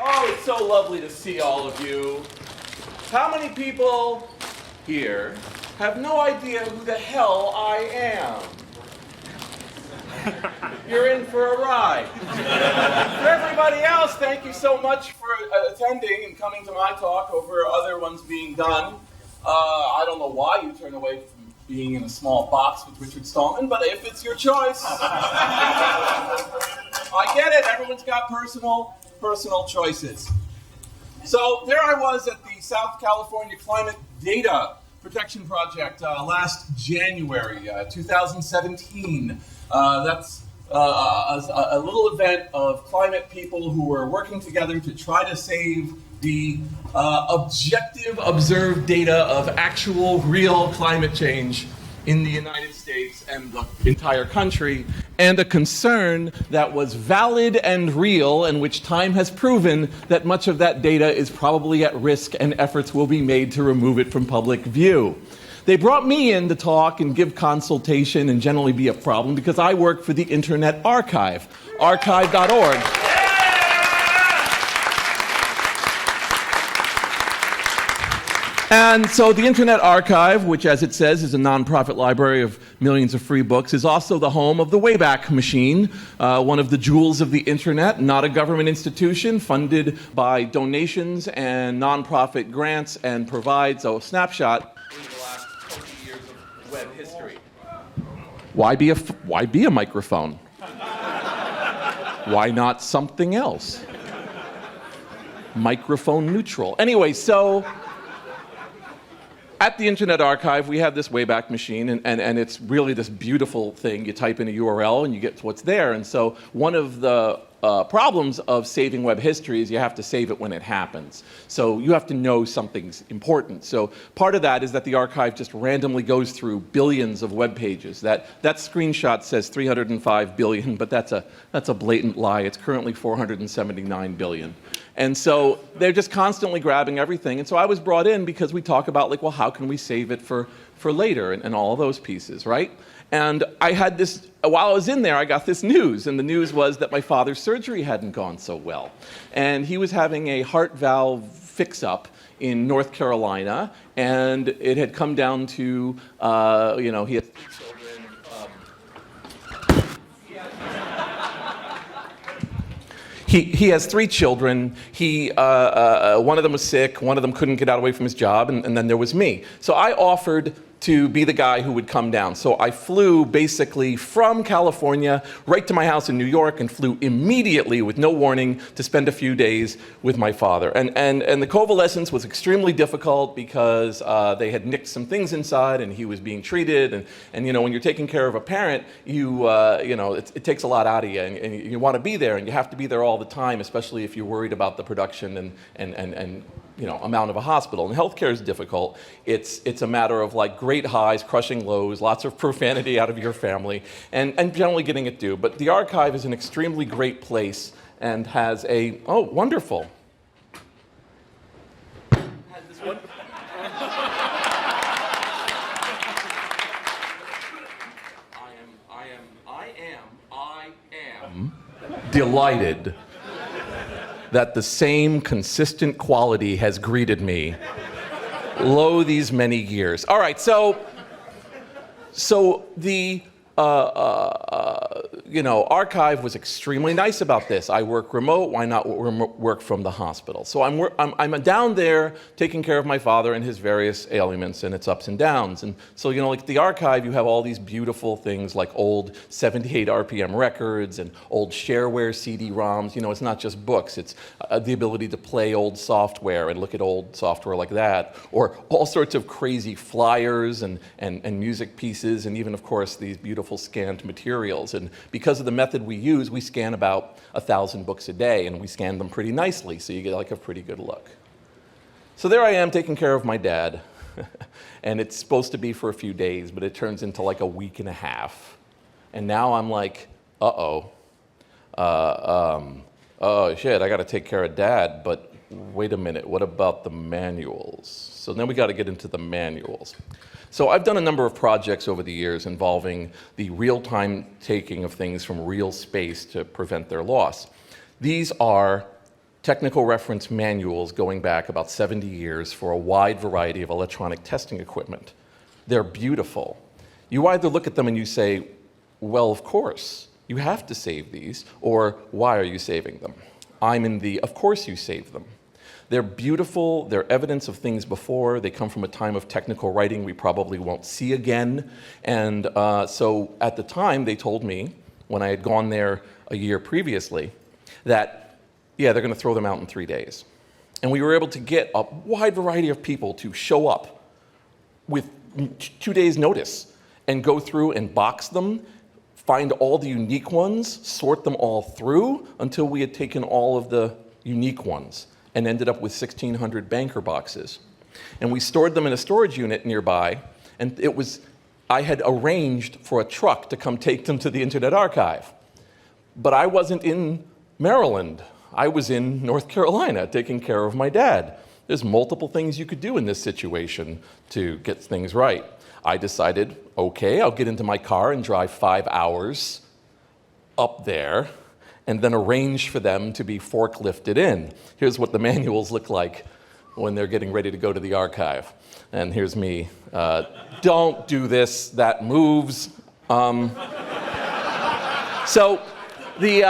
Oh, it's so lovely to see all of you. How many people here have no idea who the hell I am? You're in for a ride. For everybody else, thank you so much for attending and coming to my talk over other ones being done. I don't know why you turn away from being in a small box with Richard Stallman, but if it's your choice, I get it. Everyone's got personal choices. So there I was at the South California Climate Data Protection Project last January 2017. That's a little event of climate people who were working together to try to save the objective observed data of actual real climate change in the United States and the entire country, and a concern that was valid and real, and which time has proven that much of that data is probably at risk and efforts will be made to remove it from public view. They brought me in to talk and give consultation and generally be a problem because I work for the Internet Archive, archive.org. And so the Internet Archive, which as it says is a nonprofit library of millions of free books, is also the home of the Wayback Machine, one of the jewels of the Internet, not a government institution, funded by donations and nonprofit grants, and provides a snapshot in the last 20 years of web history. Why be a microphone? Why not something else? Microphone neutral. Anyway, so at the Internet Archive, we have this Wayback Machine, and it's really this beautiful thing. You type in a URL and you get to what's there. And so one of the problems of saving web history is you have to save it when it happens. So you have to know something's important. So part of that is that the archive just randomly goes through billions of web pages. That screenshot says 305 billion, but that's a blatant lie. It's currently 479 billion. And so they're just constantly grabbing everything. And so I was brought in because we talk about, like, well, how can we save it for later and all of those pieces, right? And I had this, while I was in there, I got this news. And the news was that my father's surgery hadn't gone so well. And he was having a heart valve fix-up in North Carolina. And it had come down to, he had 3 children. He has 3 children. One of them was sick. One of them couldn't get out away from his job, and then there was me. So I offered to be the guy who would come down. So I flew basically from California right to my house in New York and flew immediately with no warning to spend a few days with my father. And the convalescence was extremely difficult because they had nicked some things inside and he was being treated. And when you're taking care of a parent, it takes a lot out of you, and you want to be there, and you have to be there all the time, especially if you're worried about the production and amount of a hospital. And healthcare is difficult. It's a matter of like great highs, crushing lows, lots of profanity out of your family, and generally getting it due. But the archive is an extremely great place and has wonderful. I am delighted that the same consistent quality has greeted me lo these many years. All right, so the archive was extremely nice about this. I work remote. Why not work from the hospital? So I'm down there taking care of my father and his various ailments and its ups and downs. And so, like the archive, you have all these beautiful things like old 78 RPM records and old shareware CD-ROMs. It's not just books. It's the ability to play old software and look at old software like that, or all sorts of crazy flyers and music pieces, and even, of course, these beautiful scanned materials. And because of the method we use, we scan about 1,000 books a day, and we scan them pretty nicely, so you get like a pretty good look. So there I am taking care of my dad, and it's supposed to be for a few days, but it turns into like a week and a half. And now I'm like, oh shit, I gotta take care of dad, but wait a minute, what about the manuals? So then we gotta get into the manuals. So I've done a number of projects over the years involving the real-time taking of things from real space to prevent their loss. These are technical reference manuals going back about 70 years for a wide variety of electronic testing equipment. They're beautiful. You either look at them and you say, well, of course, you have to save these, or why are you saving them? I'm in the, of course you save them. They're beautiful, they're evidence of things before, they come from a time of technical writing we probably won't see again. And so at the time, they told me, when I had gone there a year previously, that, yeah, they're gonna throw them out in 3 days. And we were able to get a wide variety of people to show up with 2 days' notice and go through and box them, find all the unique ones, sort them all through until we had taken all of the unique ones and ended up with 1,600 banker boxes. And we stored them in a storage unit nearby, and I had arranged for a truck to come take them to the Internet Archive. But I wasn't in Maryland. I was in North Carolina taking care of my dad. There's multiple things you could do in this situation to get things right. I decided, okay, I'll get into my car and drive 5 hours up there and then arrange for them to be forklifted in. Here's what the manuals look like when they're getting ready to go to the archive. And here's me. Don't do this, that moves. So we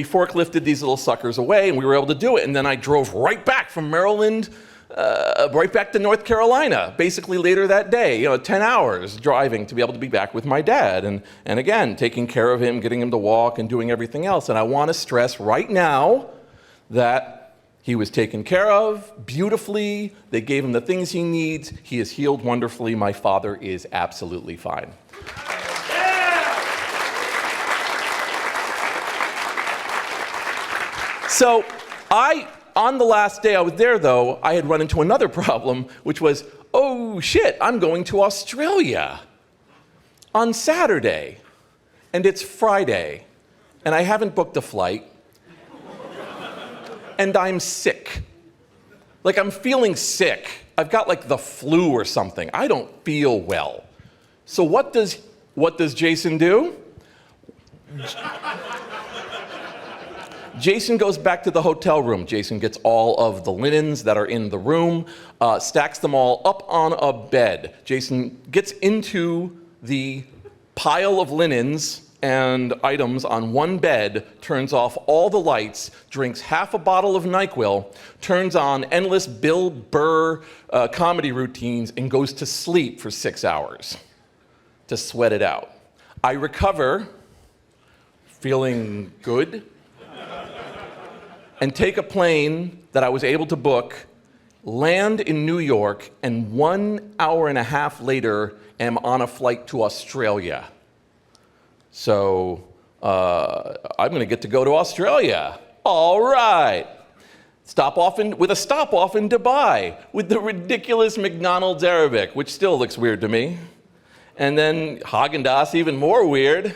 forklifted these little suckers away, and we were able to do it. And then I drove right back from Maryland, right back to North Carolina, basically later that day, 10 hours driving to be able to be back with my dad. And again, taking care of him, getting him to walk, and doing everything else. And I want to stress right now that he was taken care of beautifully. They gave him the things he needs. He is healed wonderfully. My father is absolutely fine. So on the last day I was there, though, I had run into another problem, which was, oh shit, I'm going to Australia on Saturday, and it's Friday, and I haven't booked a flight, and I'm sick. Like, I'm feeling sick. I've got like the flu or something. I don't feel well. So what does Jason do? Jason goes back to the hotel room. Jason gets all of the linens that are in the room, stacks them all up on a bed. Jason gets into the pile of linens and items on one bed, turns off all the lights, drinks half a bottle of NyQuil, turns on endless Bill Burr comedy routines, and goes to sleep for 6 hours to sweat it out. I recover, feeling good, and take a plane that I was able to book, land in New York, and 1 hour and a half later am on a flight to Australia. So I'm going to get to go to Australia. All right. With a stop off in Dubai with the ridiculous McDonald's Arabic, which still looks weird to me. And then Haagen-Dazs, even more weird.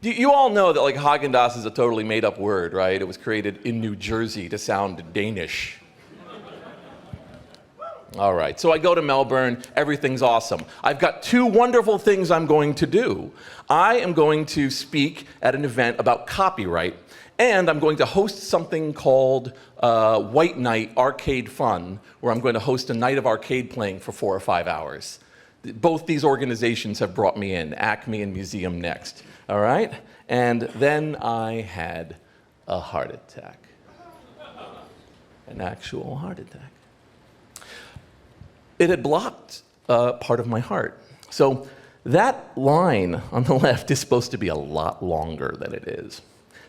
You all know that like Haagen-Dazs is a totally made-up word, right? It was created in New Jersey to sound Danish. All right, so I go to Melbourne, everything's awesome. I've got 2 wonderful things I'm going to do. I am going to speak at an event about copyright, and I'm going to host something called White Night Arcade Fun, where I'm going to host a night of arcade playing for 4 or 5 hours. Both these organizations have brought me in, Acme and Museum Next. All right? And then I had a heart attack. An actual heart attack. It had blocked part of my heart. So that line on the left is supposed to be a lot longer than it is.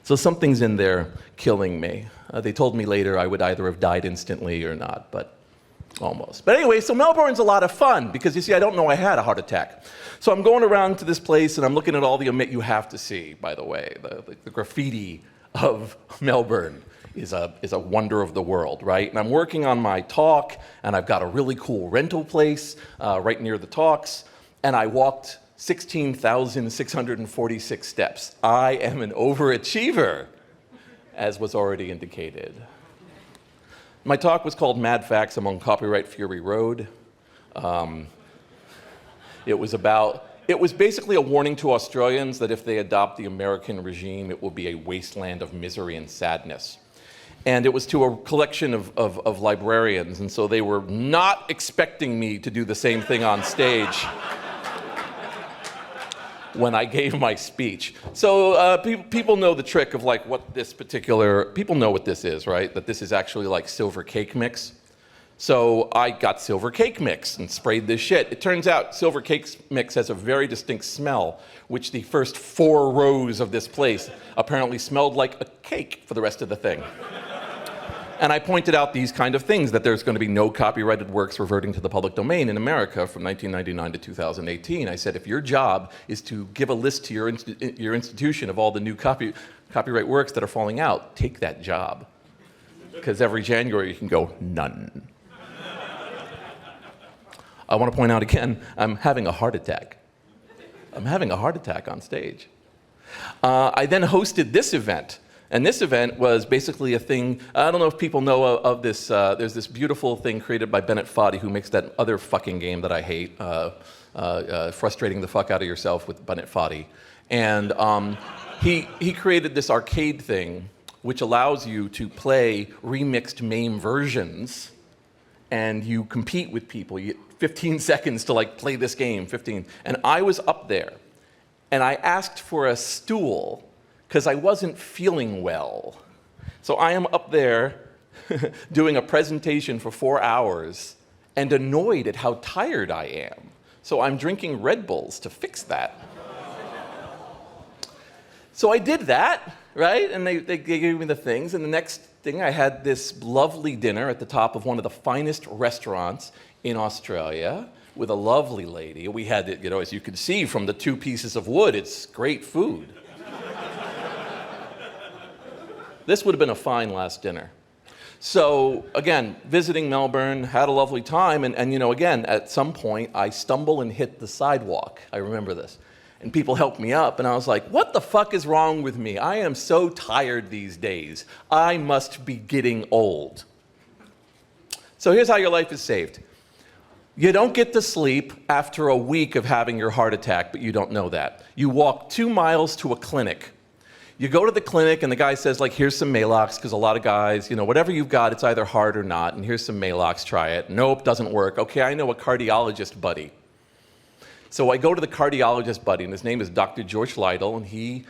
So something's in there killing me. They told me later I would either have died instantly or not, but almost. But anyway, so Melbourne's a lot of fun because, you see, I don't know I had a heart attack. So I'm going around to this place and I'm looking at all the you have to see, by the way. The graffiti of Melbourne is a wonder of the world, right? And I'm working on my talk, and I've got a really cool rental place right near the talks, and I walked 16,646 steps. I am an overachiever, as was already indicated. My talk was called Mad Facts Among Copyright Fury Road. It was basically a warning to Australians that if they adopt the American regime, it will be a wasteland of misery and sadness. And it was to a collection of librarians, and so they were not expecting me to do the same thing on stage when I gave my speech. So people know the trick of like what this particular, people know what this is, right? That this is actually like silver cake mix. So I got silver cake mix and sprayed this shit. It turns out silver cake mix has a very distinct smell, which the first 4 rows of this place apparently smelled like a cake for the rest of the thing. And I pointed out these kind of things, that there's going to be no copyrighted works reverting to the public domain in America from 1999 to 2018. I said, if your job is to give a list to your institution of all the new copyright works that are falling out, take that job. Because every January you can go, none. I want to point out again, I'm having a heart attack. I'm having a heart attack on stage. I then hosted this event. And this event was basically a thing, I don't know if people know of this, there's this beautiful thing created by Bennett Foddy, who makes that other fucking game that I hate, frustrating the fuck out of yourself with Bennett Foddy. And he created this arcade thing, which allows you to play remixed MAME versions, and you compete with people. You get 15 seconds to like play this game, 15. And I was up there, and I asked for a stool, because I wasn't feeling well. So I am up there doing a presentation for 4 hours and annoyed at how tired I am. So I'm drinking Red Bulls to fix that. So I did that, right? And they gave me the things. And the next thing, I had this lovely dinner at the top of one of the finest restaurants in Australia with a lovely lady. We had it, as you can see from the 2 pieces of wood, it's great food. This would have been a fine last dinner. So again, visiting Melbourne, had a lovely time, and again, at some point, I stumble and hit the sidewalk. I remember this. And people helped me up, and I was like, what the fuck is wrong with me? I am so tired these days. I must be getting old. So here's how your life is saved. You don't get to sleep after a week of having your heart attack, but you don't know that. You walk 2 miles to a clinic. You go to the clinic and the guy says, like, here's some Maalox, because a lot of guys, whatever you've got, it's either hard or not, and here's some Maalox, try it. Nope, doesn't work. Okay, I know a cardiologist buddy. So I go to the cardiologist buddy, and his name is Dr. George Lytle, and he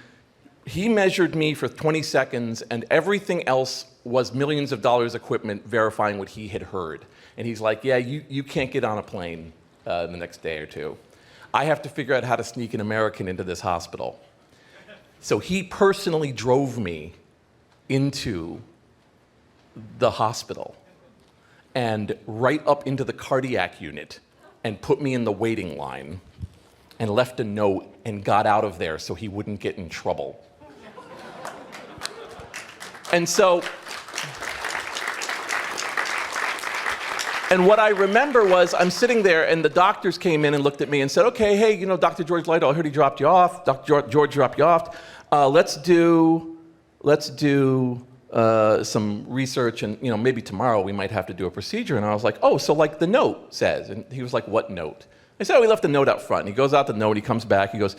measured me for 20 seconds, and everything else was millions of dollars equipment verifying what he had heard. And he's like, yeah, you can't get on a plane the next day or 2. I have to figure out how to sneak an American into this hospital. So he personally drove me into the hospital and right up into the cardiac unit and put me in the waiting line and left a note and got out of there so he wouldn't get in trouble. And what I remember was I'm sitting there and the doctors came in and looked at me and said, okay, hey, Dr. George Lytle, I heard he dropped you off. Dr. George dropped you off. Let's do some research, and maybe tomorrow we might have to do a procedure. And I was like, oh, so like the note says. And he was like, what note? I said, oh, we left a note out front. And he goes out the note, he comes back, he goes,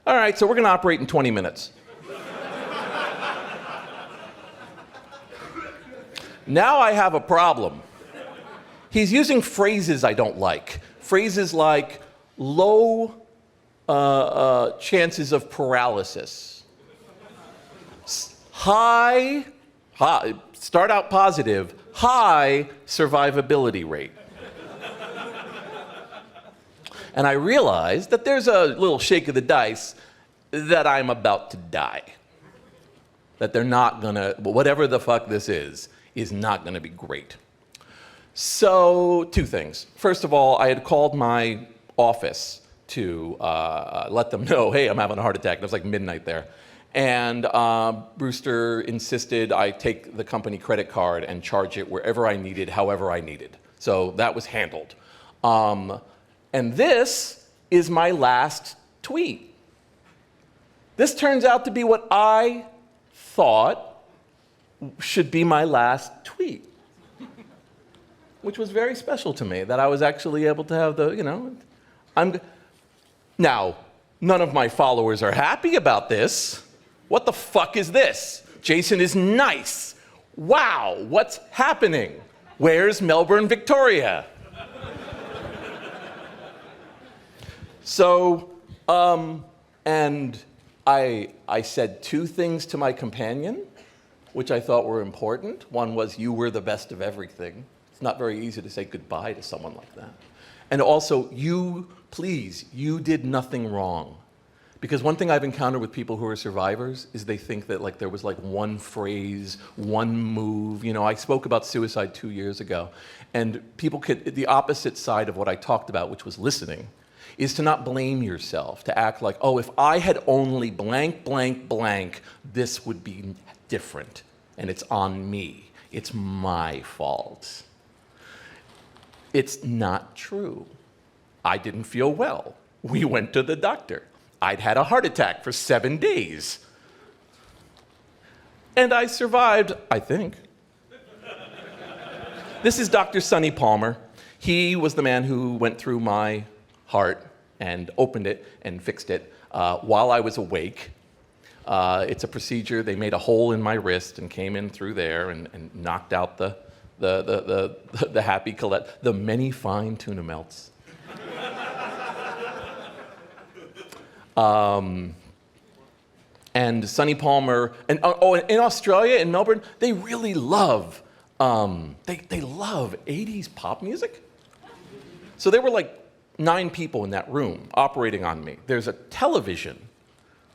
all right, so we're gonna operate in 20 minutes. Now I have a problem. He's using phrases I don't like. Phrases like low chances of paralysis. High, start out positive, high survivability rate. And I realized that there's a little shake of the dice that I'm about to die. That they're not gonna, whatever the fuck this is not gonna be great. So, 2 things. First of all, I had called my office to let them know, hey, I'm having a heart attack. It was like midnight there. And Brewster insisted I take the company credit card and charge it wherever I needed, however I needed. So that was handled. And this is my last tweet. This turns out to be what I thought should be my last tweet, which was very special to me, that I was actually able to have the, Now, none of my followers are happy about this. What the fuck is this? Jason is nice. wow, what's happening? Where's Melbourne, Victoria? So, and I said two things to my companion, which I thought were important. One was, you were the best of everything. It's not very easy to say goodbye to someone like that. And also, you did nothing wrong. Because one thing I've encountered with people who are survivors is they think that like there was like one phrase, one move. You know, I spoke about suicide 2 years ago, and people could, the opposite side of what I talked about, which was listening, is to not blame yourself, to act like, oh, if I had only blank, blank, blank, this would be different, and it's on me. It's my fault. It's not true. I didn't feel well. We went to the doctor. I'd had a heart attack for 7 days. And I survived, I think. This is Dr. Sonny Palmer. He was the man who went through my heart and opened it and fixed it while I was awake. It's a procedure. They made a hole in my wrist and came in through there and knocked out the happy Colette, the many fine tuna melts. And Sonny Palmer, and in Australia, in Melbourne, they really love, they love 80s pop music. So there were like 9 people in that room operating on me. There's a television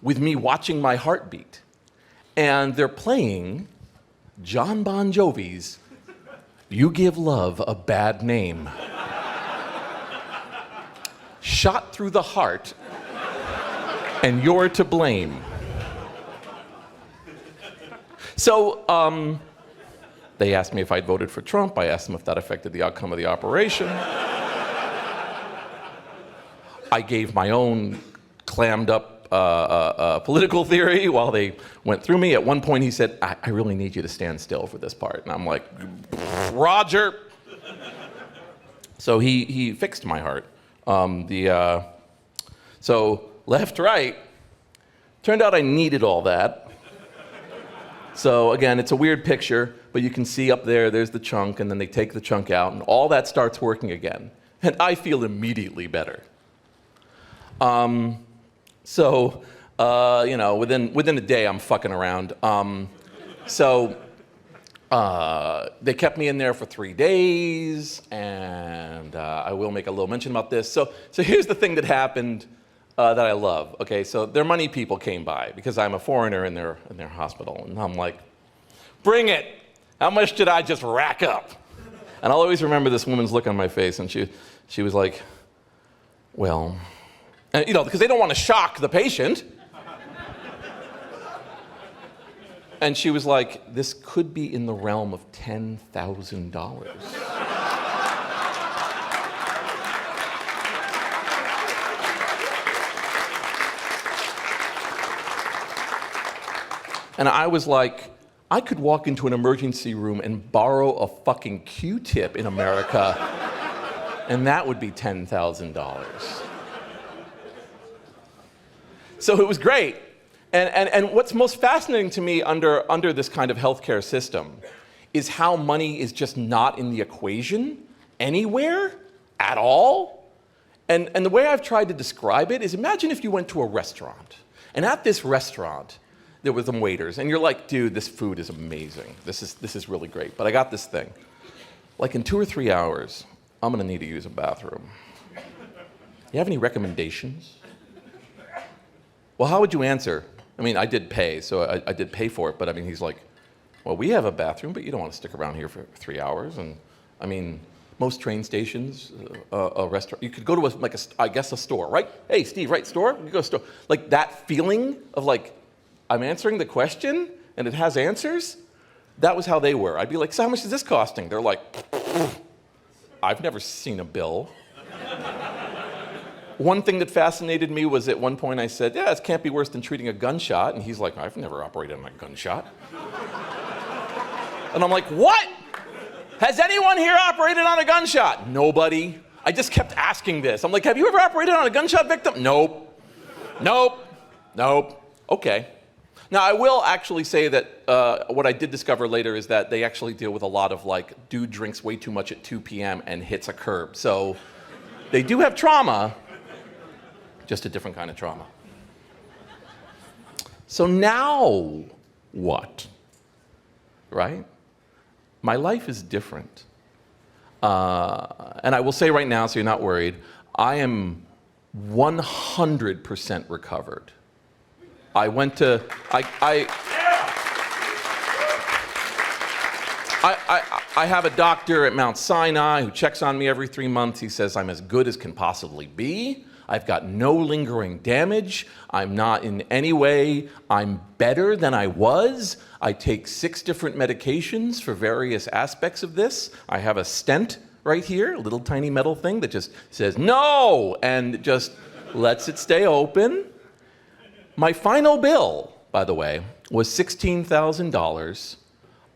with me watching my heartbeat, and they're playing John Bon Jovi's "You Give Love a Bad Name." Shot through the heart, and you're to blame. So they asked me if I'd voted for Trump. I asked them if that affected the outcome of the operation. I gave my own clammed up political theory while they went through me. At one point he said, I really need you to stand still for this part. And I'm like, Roger. So he fixed my heart. So left, right. Turned out I needed all that. So again, it's a weird picture, but you can see up there's the chunk, and then they take the chunk out, and all that starts working again. And I feel immediately better. So, you know, within a day, I'm fucking around. They kept me in there for 3 days, and I will make a little mention about this. So here's the thing that happened that I love. Okay, so their money people came by because I'm a foreigner in their hospital, and I'm like, bring it. How much did I just rack up? And I'll always remember this woman's look on my face, and she was like, well, and, you know, because they don't want to shock the patient. And she was like, this could be in the realm of $10,000. And I was like, I could walk into an emergency room and borrow a fucking Q-tip in America, and that would be $10,000. So it was great. And what's most fascinating to me under this kind of healthcare system is how money is just not in the equation anywhere at all. And the way I've tried to describe it is, imagine if you went to a restaurant, and at this restaurant there were some waiters, and you're like, dude, this food is amazing. This is really great, but I got this thing. Like in 2 or 3 hours, I'm gonna need to use a bathroom. You have any recommendations? Well, how would you answer? I mean, I did pay, so I did pay for it, but I mean, he's like, well, we have a bathroom, but you don't want to stick around here for 3 hours. And I mean, most train stations, a restaurant, you could go to a store, right? Hey, Steve, right, store? You go to a store. Like that feeling of like, I'm answering the question and it has answers. That was how they were. I'd be like, so how much is this costing? They're like, I've never seen a bill. One thing that fascinated me was at one point I said, yeah, it can't be worse than treating a gunshot. And he's like, I've never operated on a gunshot. And I'm like, what? Has anyone here operated on a gunshot? Nobody. I just kept asking this. I'm like, have you ever operated on a gunshot victim? Nope. Nope. Nope. Okay. Now, I will actually say that what I did discover later is that they actually deal with a lot of like, dude drinks way too much at 2 p.m. and hits a curb. So they do have trauma, just a different kind of trauma. So now what? Right? My life is different. And I will say right now, so you're not worried, I am 100% recovered. I went to, I have a doctor at Mount Sinai who checks on me every 3 months. He says I'm as good as can possibly be. I've got no lingering damage. I'm not in any way, I'm better than I was. I take 6 different medications for various aspects of this. I have a stent right here, a little tiny metal thing that just says no and just lets it stay open. My final bill, by the way, was $16,000,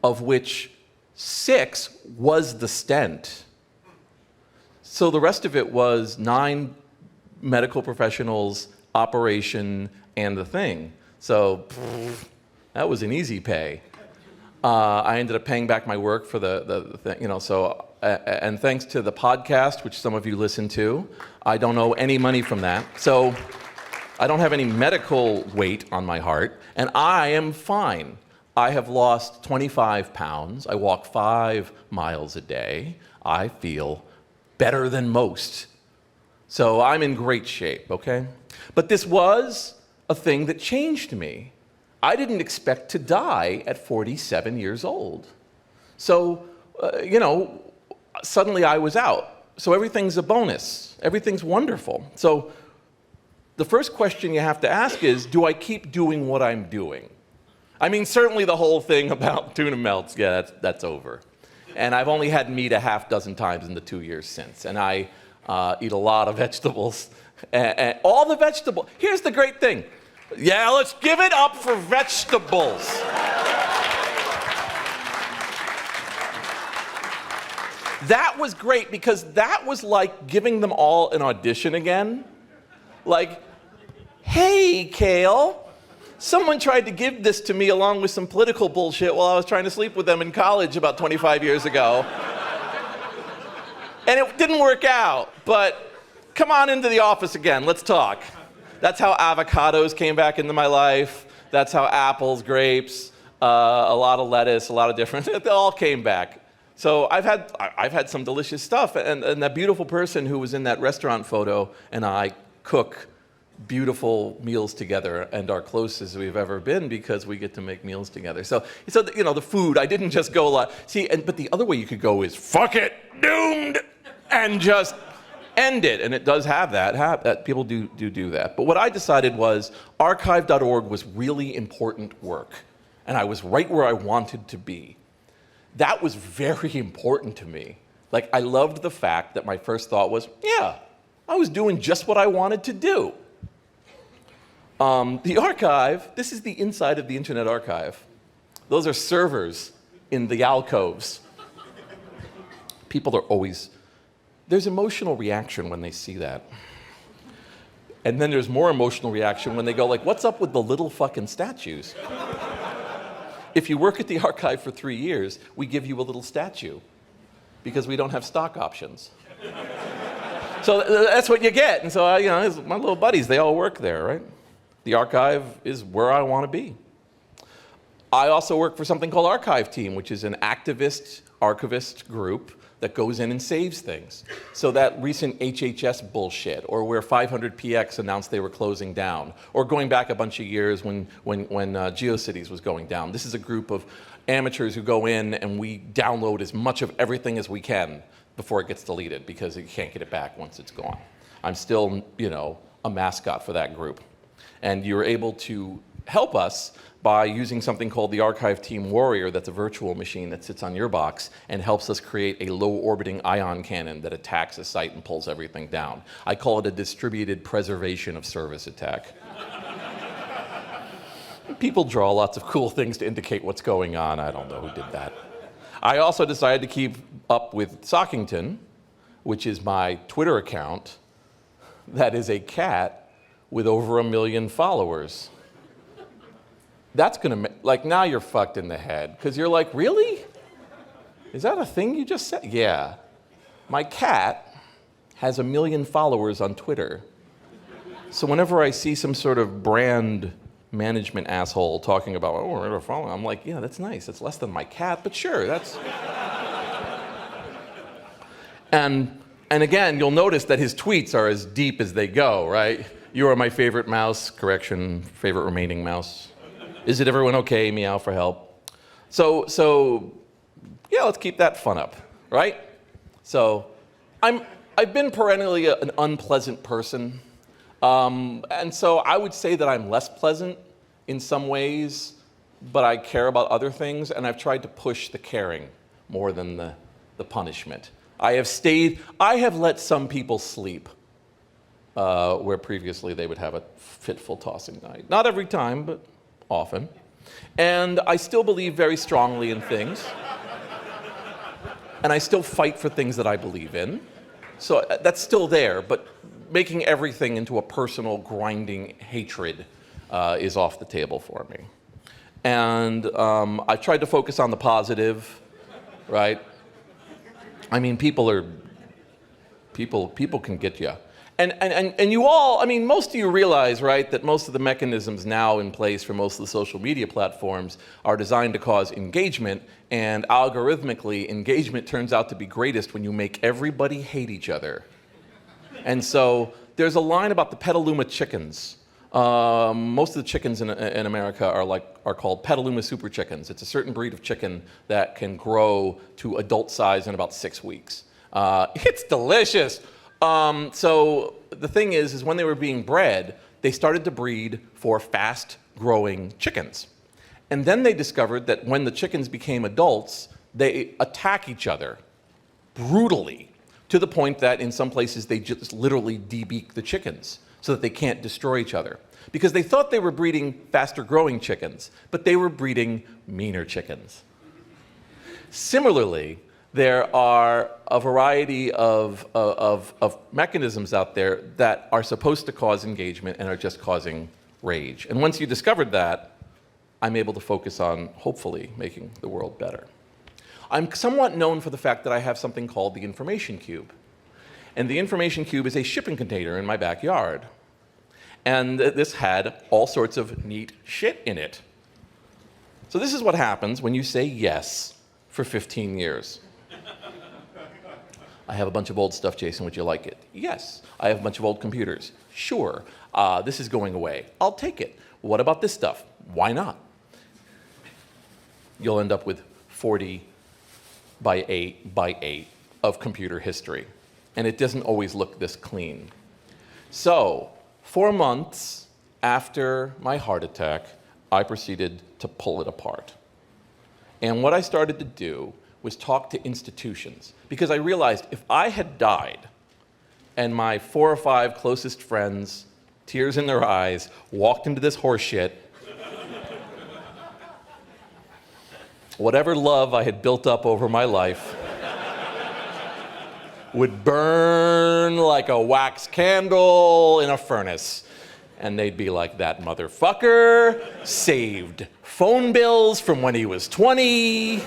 of which 6 was the stent. So the rest of it was 9 medical professionals, operation, and the thing. So that was an easy pay. I ended up paying back my work for the thing, you know, so, and thanks to the podcast, which some of you listen to, I don't owe any money from that. So I don't have any medical weight on my heart, and I am fine. I have lost 25 pounds. I walk 5 miles a day. I feel better than most. So I'm in great shape, okay? But this was a thing that changed me. I didn't expect to die at 47 years old. So, you know, suddenly I was out. So everything's a bonus. Everything's wonderful. So the first question you have to ask is, do I keep doing what I'm doing? I mean, certainly the whole thing about tuna melts, yeah, that's over. And I've only had meat a half dozen times in the 2 years since. And I eat a lot of vegetables. And all the vegetables. Here's the great thing. Yeah, let's give it up for vegetables. That was great because that was like giving them all an audition again. Like, hey, Kale, someone tried to give this to me along with some political bullshit while I was trying to sleep with them in college about 25 years ago. And it didn't work out, but come on into the office again, let's talk. That's how avocados came back into my life. That's how apples, grapes, a lot of lettuce, a lot of different, they all came back. So I've had some delicious stuff, and that beautiful person who was in that restaurant photo and I cook beautiful meals together and are close as we've ever been because we get to make meals together. So you know, the food, I didn't just go a lot. See, but the other way you could go is, fuck it, doomed, and just end it. And it does have that people do that. But what I decided was archive.org was really important work. And I was right where I wanted to be. That was very important to me. Like, I loved the fact that my first thought was, yeah, I was doing just what I wanted to do. The archive, this is the inside of the Internet Archive. Those are servers in the alcoves. People are always, there's emotional reaction when they see that. And then there's more emotional reaction when they go like, what's up with the little fucking statues? If you work at the archive for 3 years, we give you a little statue because we don't have stock options. So that's what you get. And so, you know, my little buddies, they all work there, right? The archive is where I want to be. I also work for something called Archive Team, which is an activist archivist group that goes in and saves things. So that recent HHS bullshit, or where 500px announced they were closing down, or going back a bunch of years when GeoCities was going down. This is a group of amateurs who go in and we download as much of everything as we can before it gets deleted because you can't get it back once it's gone. I'm still, you know, a mascot for that group. And you're able to help us by using something called the Archive Team Warrior. That's a virtual machine that sits on your box and helps us create a low-orbiting ion cannon that attacks a site and pulls everything down. I call it a distributed preservation of service attack. People draw lots of cool things to indicate what's going on. I don't know who did that. I also decided to keep up with Sockington, which is my Twitter account that is a cat with over 1 million followers. That's gonna, like, now you're fucked in the head, because you're like, really? Is that a thing you just said? Yeah. My cat has 1 million followers on Twitter. So whenever I see some sort of brand management asshole talking about, oh, we're gonna follow, I'm like, yeah, that's nice. It's less than my cat, but sure, that's... And again, you'll notice that his tweets are as deep as they go, right? You are my favorite mouse, correction, favorite remaining mouse. Is it everyone okay? Meow for help. So yeah, let's keep that fun up, right? So I've been perennially an unpleasant person. And so I would say that I'm less pleasant in some ways, but I care about other things, and I've tried to push the caring more than the punishment. I have let some people sleep where previously they would have a fitful tossing night. Not every time, but often. And I still believe very strongly in things. And I still fight for things that I believe in. So that's still there, but making everything into a personal, grinding hatred is off the table for me. And I've tried to focus on the positive, right? I mean, people can get you. And you all, I mean, most of you realize, right, that most of the mechanisms now in place for most of the social media platforms are designed to cause engagement, and algorithmically, engagement turns out to be greatest when you make everybody hate each other. And so there's a line about the Petaluma chickens. Most of the chickens in America are called Petaluma super chickens. It's a certain breed of chicken that can grow to adult size in about 6 weeks. It's delicious. So the thing is when they were being bred, they started to breed for fast-growing chickens. And then they discovered that when the chickens became adults, they attack each other brutally, to the point that in some places they just literally debeak the chickens so that they can't destroy each other. Because they thought they were breeding faster-growing chickens, but they were breeding meaner chickens. Similarly, there are a variety of mechanisms out there that are supposed to cause engagement and are just causing rage. And once you discovered that, I'm able to focus on, hopefully, making the world better. I'm somewhat known for the fact that I have something called the information cube. And the information cube is a shipping container in my backyard. And this had all sorts of neat shit in it. So this is what happens when you say yes for 15 years. I have a bunch of old stuff, Jason, would you like it? Yes. I have a bunch of old computers. Sure. This is going away. I'll take it. What about this stuff? Why not? You'll end up with 40 by 8 by 8 of computer history. And it doesn't always look this clean. So, 4 months after my heart attack, I proceeded to pull it apart. And what I started to do was talk to institutions, because I realized if I had died and my 4 or 5 closest friends, tears in their eyes, walked into this horse shit, whatever love I had built up over my life would burn like a wax candle in a furnace. And they'd be like, that motherfucker saved phone bills from when he was 20,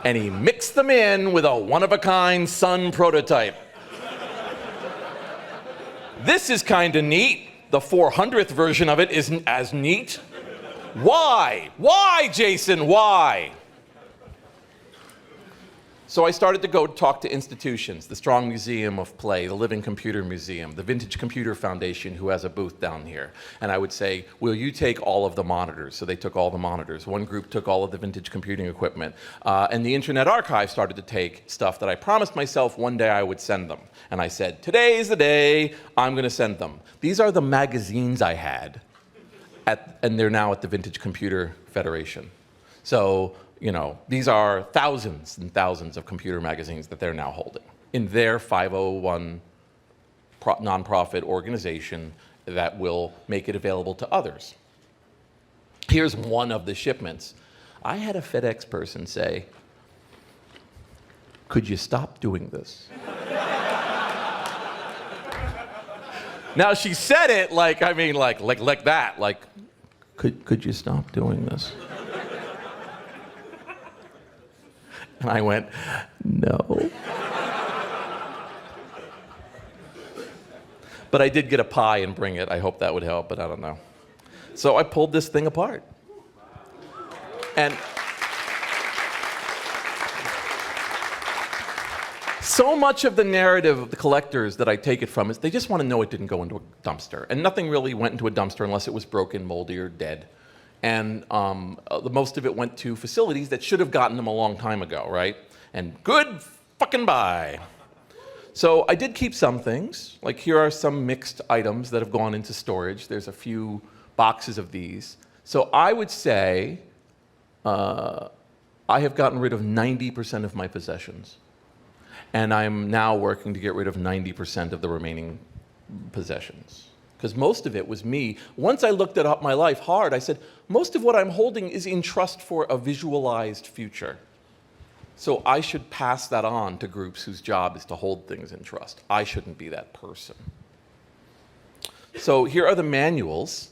and he mixed them in with a one-of-a-kind Sun prototype. This is kind of neat. The 400th version of it isn't as neat. Why? Why, Jason? Why? So I started to go talk to institutions, the Strong Museum of Play, the Living Computer Museum, the Vintage Computer Foundation, who has a booth down here. And I would say, will you take all of the monitors? So they took all the monitors. One group took all of the vintage computing equipment. And the Internet Archive started to take stuff that I promised myself one day I would send them. And I said, today's the day I'm going to send them. These are the magazines I had, and they're now at the Vintage Computer Federation. So, you know, these are thousands and thousands of computer magazines that they're now holding in their 501 nonprofit organization that will make it available to others. Here's one of the shipments. I had a FedEx person say, could you stop doing this? Now she said it like, I mean, like that, like, could you stop doing this? And I went, no. But I did get a pie and bring it. I hope that would help, but I don't know. So I pulled this thing apart. And so much of the narrative of the collectors that I take it from is they just want to know it didn't go into a dumpster. And nothing really went into a dumpster unless it was broken, moldy, or dead. And the most of it went to facilities that should have gotten them a long time ago, right? And good fucking bye. So I did keep some things. Like here are some mixed items that have gone into storage. There's a few boxes of these. So I would say I have gotten rid of 90% of my possessions. And I'm now working to get rid of 90% of the remaining possessions. Because most of it was me. Once I looked at up my life hard, I said, most of what I'm holding is in trust for a visualized future. So I should pass that on to groups whose job is to hold things in trust. I shouldn't be that person. So here are the manuals,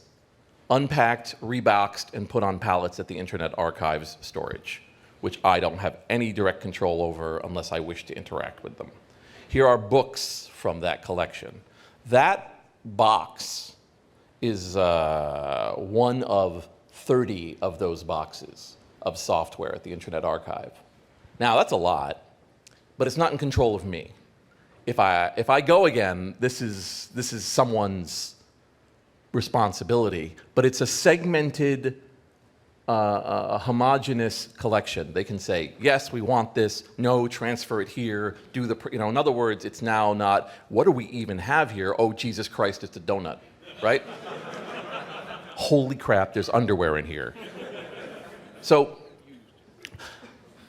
unpacked, reboxed, and put on pallets at the Internet Archive's storage, which I don't have any direct control over unless I wish to interact with them. Here are books from that collection. That box is one of 30 of those boxes of software at the Internet Archive. Now, that's a lot, but it's not in control of me. If I go again, this is someone's responsibility, but it's a segmented, a homogeneous collection. They can say, yes, we want this, no, transfer it here, do the, in other words, it's now not, what do we even have here? Oh, Jesus Christ, it's a donut, right? Holy crap, there's underwear in here. So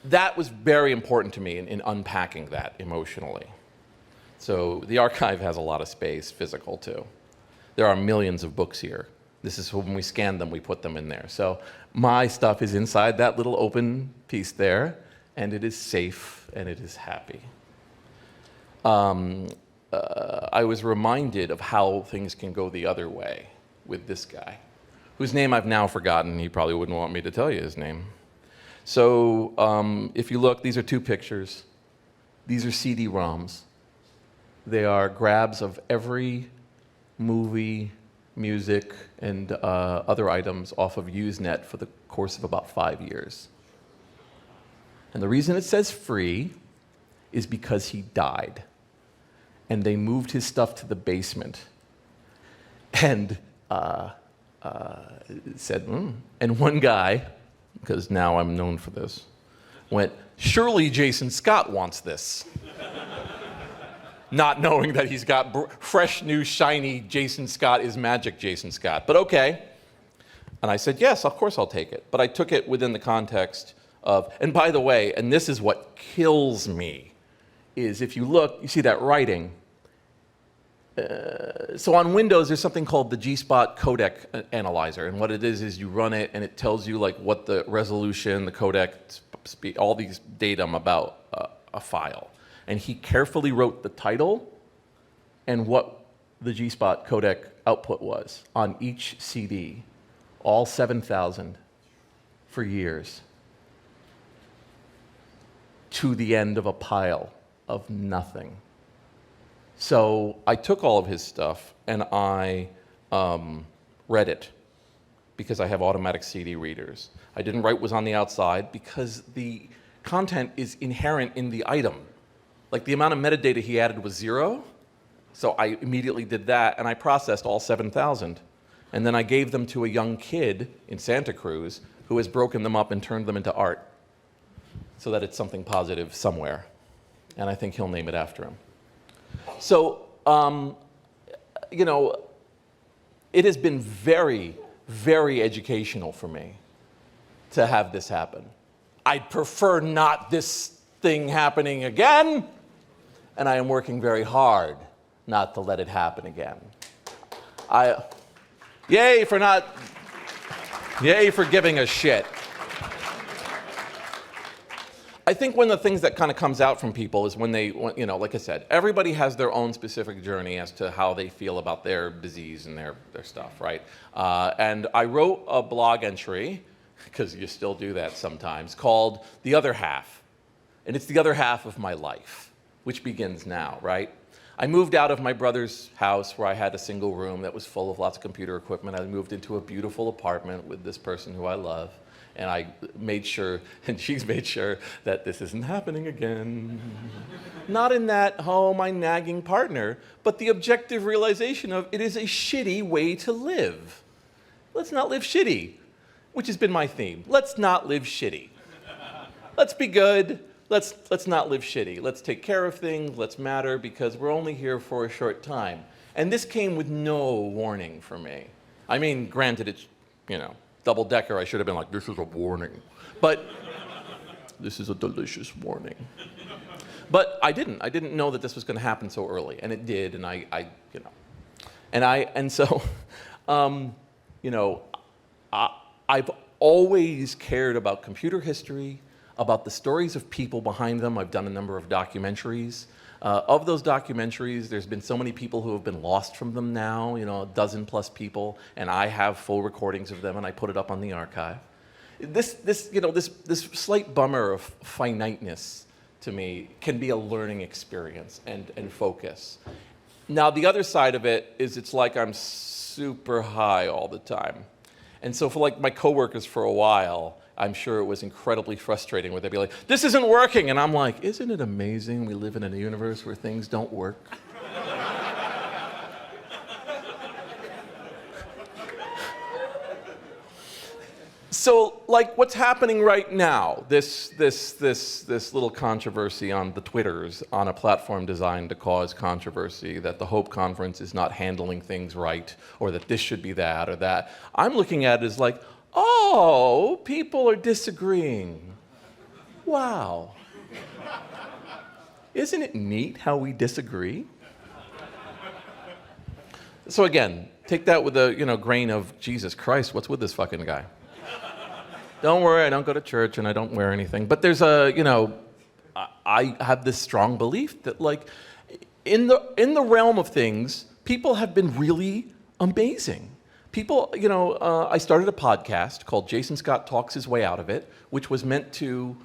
that was very important to me in unpacking that emotionally. So the archive has a lot of space, physical too. There are millions of books here. This is when we scan them, we put them in there. So my stuff is inside that little open piece there, and it is safe and it is happy. I was reminded of how things can go the other way with this guy, whose name I've now forgotten. He probably wouldn't want me to tell you his name. So if you look, these are two pictures. These are CD-ROMs. They are grabs of every movie, music, and other items off of Usenet for the course of about 5 years. And the reason it says free is because he died. And they moved his stuff to the basement. And said, And one guy, because now I'm known for this, went, surely Jason Scott wants this. Not knowing that he's got fresh, new, shiny Jason Scott is magic Jason Scott. But okay. And I said, yes, of course I'll take it. But I took it within the context of, and by the way, and this is what kills me, is if you look, you see that writing. So on Windows, there's something called the G-Spot codec analyzer. And what it is you run it, and it tells you like what the resolution, the codec, speed, all these datum about a file. And he carefully wrote the title and what the G-Spot codec output was on each CD, all 7,000 for years, to the end of a pile of nothing. So I took all of his stuff and I read it because I have automatic CD readers. I didn't write what was on the outside because the content is inherent in the item. Like the amount of metadata he added was 0, so I immediately did that and I processed all 7,000. And then I gave them to a young kid in Santa Cruz who has broken them up and turned them into art so that it's something positive somewhere. And I think he'll name it after him. So, it has been very, very educational for me to have this happen. I'd prefer not this thing happening again, and I am working very hard not to let it happen again. Yay for giving a shit. I think one of the things that kind of comes out from people is when like I said, everybody has their own specific journey as to how they feel about their disease and their stuff, right? And I wrote a blog entry, because you still do that sometimes, called The Other Half. And it's the other half of my life, which begins now, right? I moved out of my brother's house where I had a single room that was full of lots of computer equipment. I moved into a beautiful apartment with this person who I love. And I made sure, and she's made sure, that this isn't happening again. Not in that, oh, my nagging partner, but the objective realization of it is a shitty way to live. Let's not live shitty, which has been my theme. Let's not live shitty. Let's be good. Let's not live shitty. Let's take care of things. Let's matter, because we're only here for a short time. And this came with no warning for me. I mean, granted, it's, double-decker, I should have been like, this is a warning. But this is a delicious warning. But I didn't know that this was going to happen so early, and it did, and I've always cared about computer history, about the stories of people behind them. I've done a number of documentaries. Of those documentaries, there's been so many people who have been lost from them now, a dozen plus people, and I have full recordings of them, and I put it up on the archive. This slight bummer of finiteness, to me, can be a learning experience and focus. Now, the other side of it is it's like I'm super high all the time. And so for like my coworkers for a while, I'm sure it was incredibly frustrating where they'd be like, this isn't working. And I'm like, isn't it amazing we live in a universe where things don't work? So, like, what's happening right now, this little controversy on the Twitters, on a platform designed to cause controversy, that the Hope Conference is not handling things right, or that this should be that or that, I'm looking at it as like, oh, people are disagreeing. Wow. Isn't it neat how we disagree? So again, take that with a grain of, Jesus Christ, what's with this fucking guy? Don't worry, I don't go to church and I don't wear anything. But there's I have this strong belief that, like, in the realm of things, people have been really amazing. People, I started a podcast called Jason Scott Talks His Way Out of It, which was meant to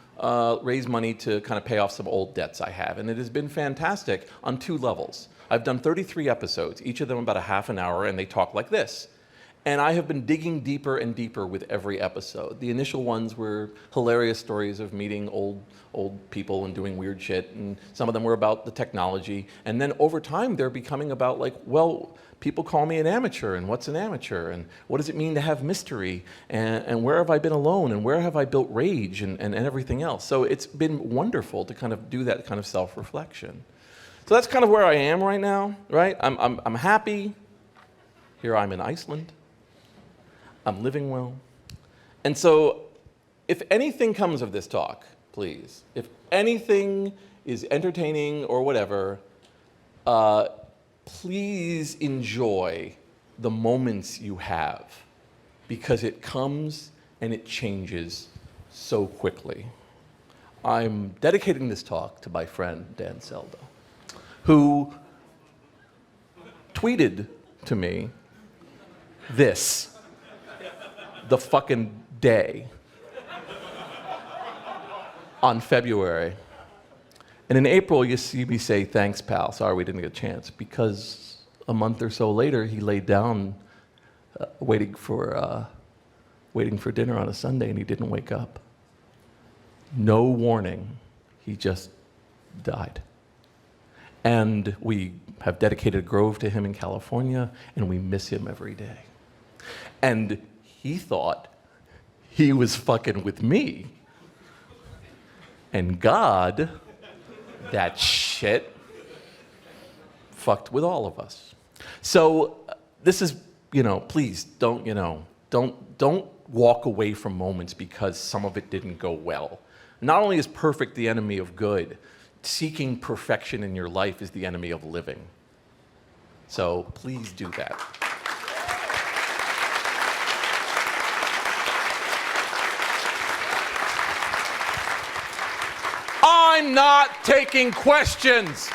raise money to kind of pay off some old debts I have. And it has been fantastic on 2 levels. I've done 33 episodes, each of them about a half an hour, and they talk like this. And I have been digging deeper and deeper with every episode. The initial ones were hilarious stories of meeting old people and doing weird shit, and some of them were about the technology. And then over time, they're becoming about, like, well, people call me an amateur, and what's an amateur, and what does it mean to have mystery, and where have I been alone, and where have I built rage, and everything else. So it's been wonderful to kind of do that kind of self-reflection. So that's kind of where I am right now, right? I'm happy. Here I'm in Iceland. I'm living well. And so if anything comes of this talk, please, if anything is entertaining or whatever, please enjoy the moments you have, because it comes and it changes so quickly. I'm dedicating this talk to my friend Dan Selda, who tweeted to me this the fucking day on February. And in April, you see me say, thanks, pal. Sorry we didn't get a chance. Because a month or so later, he laid down waiting for dinner on a Sunday, and he didn't wake up. No warning. He just died. And we have dedicated a grove to him in California, and we miss him every day. And he thought he was fucking with me. And God, that shit, fucked with all of us. So this is, please don't walk away from moments because some of it didn't go well. Not only is perfect the enemy of good, seeking perfection in your life is the enemy of living. So please do that. I'm not taking questions.